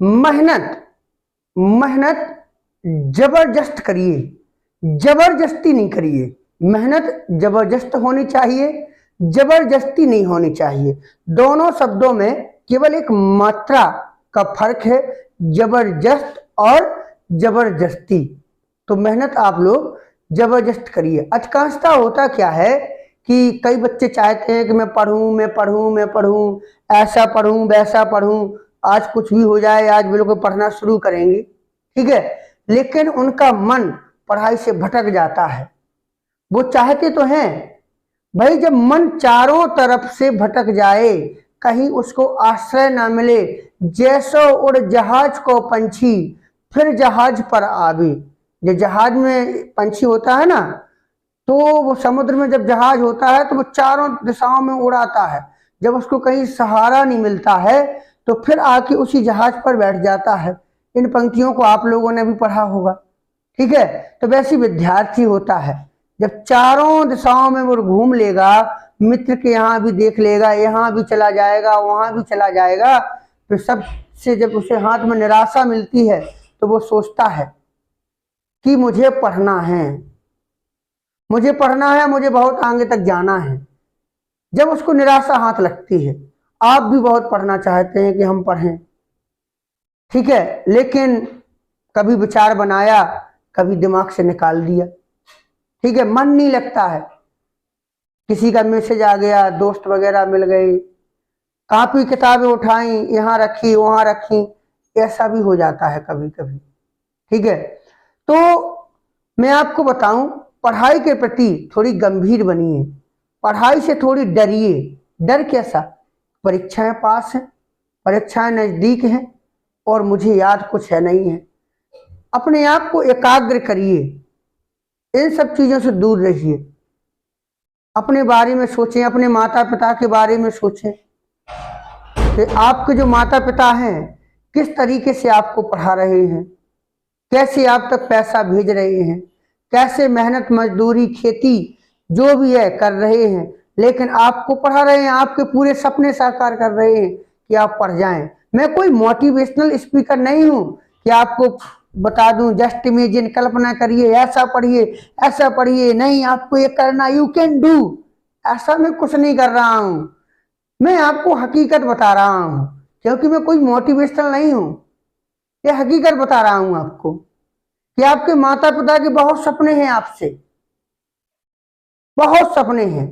मेहनत मेहनत जबरदस्त करिए, जबरदस्ती नहीं करिए। मेहनत जबरदस्त होनी चाहिए, जबरदस्ती नहीं होनी चाहिए। दोनों शब्दों में केवल एक मात्रा का फर्क है, जबरदस्त और जबरदस्ती। तो मेहनत आप लोग जबरदस्त करिए। अधिकांशता होता क्या है कि कई बच्चे चाहते हैं कि मैं पढ़ूं, मैं पढ़ूं, मैं पढ़ूं, ऐसा पढ़ूं, वैसा पढ़ूं, आज कुछ भी हो जाए, आज वो लोग पढ़ना शुरू करेंगे, ठीक है, लेकिन उनका मन पढ़ाई से भटक जाता है। वो चाहते तो हैं भाई, जब मन चारों तरफ से भटक जाए, कहीं उसको आश्रय ना मिले, जैसो उड़ जहाज को पंछी फिर जहाज पर आवे। जो जहाज में पंछी होता है ना, तो वो समुद्र में जब जहाज होता है तो वो चारों दिशाओं में उड़ाता है। जब उसको कहीं सहारा नहीं मिलता है तो फिर आके उसी जहाज पर बैठ जाता है। इन पंक्तियों को आप लोगों ने भी पढ़ा होगा, ठीक है। तो वैसे विद्यार्थी होता है, जब चारों दिशाओं में वो घूम लेगा, मित्र के यहाँ भी देख लेगा, यहाँ भी चला जाएगा, वहां भी चला जाएगा, तो सबसे जब उसे हाथ में निराशा मिलती है तो वो सोचता है कि मुझे पढ़ना है, मुझे पढ़ना है, मुझे बहुत आगे तक जाना है। जब उसको निराशा हाथ लगती है, आप भी बहुत पढ़ना चाहते हैं कि हम पढ़ें, ठीक है, लेकिन कभी विचार बनाया, कभी दिमाग से निकाल दिया, ठीक है, मन नहीं लगता है। किसी का मैसेज आ गया, दोस्त वगैरह मिल गए, कापी किताबें उठाई, यहाँ रखी वहां रखी, ऐसा भी हो जाता है कभी कभी, ठीक है। तो मैं आपको बताऊं, पढ़ाई के प्रति थोड़ी गंभीर बनिए, पढ़ाई से थोड़ी डरिए। डर कैसा? परीक्षाएं पास हैं, परीक्षाएं नजदीक हैं और मुझे याद कुछ है नहीं है। अपने आप को एकाग्र करिए, इन सब चीजों से दूर रहिए। अपने बारे में सोचें, अपने माता पिता के बारे में सोचें कि आपके जो माता पिता हैं किस तरीके से आपको पढ़ा रहे हैं, कैसे आप तक पैसा भेज रहे हैं, कैसे मेहनत मजदूरी खेती जो भी है कर रहे हैं, लेकिन आपको पढ़ा रहे हैं, आपके पूरे सपने साकार कर रहे हैं कि आप पढ़ जाएं। मैं कोई मोटिवेशनल स्पीकर नहीं हूं कि आपको बता दूं जस्ट इमेजिन, कल्पना करिए, ऐसा पढ़िए, ऐसा पढ़िए, नहीं आपको ये करना, यू कैन डू, ऐसा मैं कुछ नहीं कर रहा हूं। मैं आपको हकीकत बता रहा हूं, क्योंकि मैं कोई मोटिवेशनल नहीं हूं। ये हकीकत बता रहा हूं आपको कि आपके माता पिता के बहुत सपने हैं आपसे, बहुत सपने हैं,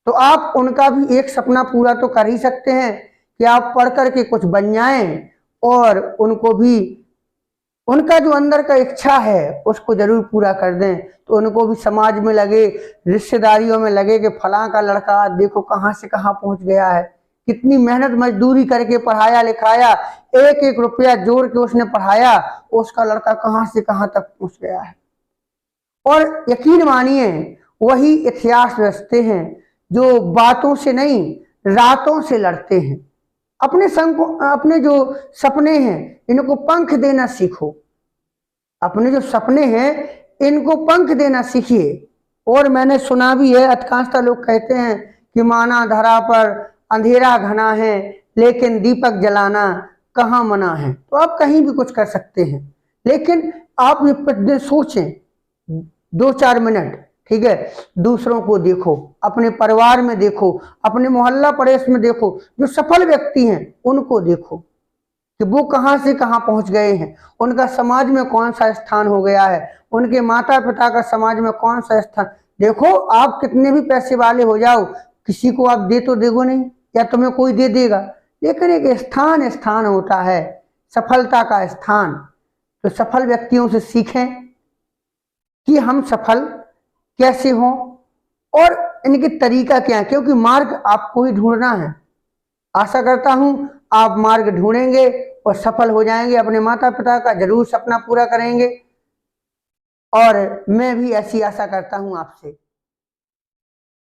तो आप उनका भी एक सपना पूरा तो कर ही सकते हैं कि आप पढ़ करके कुछ बन जाएं और उनको भी उनका जो अंदर का इच्छा है उसको जरूर पूरा कर दें, तो उनको भी समाज में लगे, रिश्तेदारियों में लगे कि फलां का लड़का देखो कहां से कहां पहुंच गया है, कितनी मेहनत मजदूरी करके पढ़ाया लिखाया, एक एक रुपया जोड़ के उसने पढ़ाया, उसका लड़का कहां से कहां तक पहुंच गया है। और यकीन मानिए, वही इतिहास रचते हैं जो बातों से नहीं रातों से लड़ते हैं। अपने संग को, अपने जो सपने हैं इनको पंख देना सीखो, अपने जो सपने हैं इनको पंख देना सीखिए। और मैंने सुना भी है, अधिकांशतः लोग कहते हैं कि माना धरा पर अंधेरा घना है, लेकिन दीपक जलाना कहाँ मना है। तो आप कहीं भी कुछ कर सकते हैं, लेकिन आप ये प्रतिदिन सोचें 2-4 मिनट, ठीक है, दूसरों को देखो, अपने परिवार में देखो, अपने मोहल्ला पड़ोस में देखो, जो सफल व्यक्ति हैं उनको देखो कि वो कहां से कहां पहुंच गए हैं, उनका समाज में कौन सा स्थान हो गया है, उनके माता पिता का समाज में कौन सा स्थान। देखो, आप कितने भी पैसे वाले हो जाओ, किसी को आप दे तो देगो नहीं, या तुम्हें कोई दे देगा, लेकिन एक स्थान स्थान होता है, सफलता का स्थान। तो सफल व्यक्तियों से सीखें कि हम सफल कैसे हों और इनके तरीका क्या है, क्योंकि मार्ग आपको ही ढूंढना है। आशा करता हूं आप मार्ग ढूंढेंगे और सफल हो जाएंगे, अपने माता पिता का जरूर सपना पूरा करेंगे, और मैं भी ऐसी आशा करता हूं आपसे।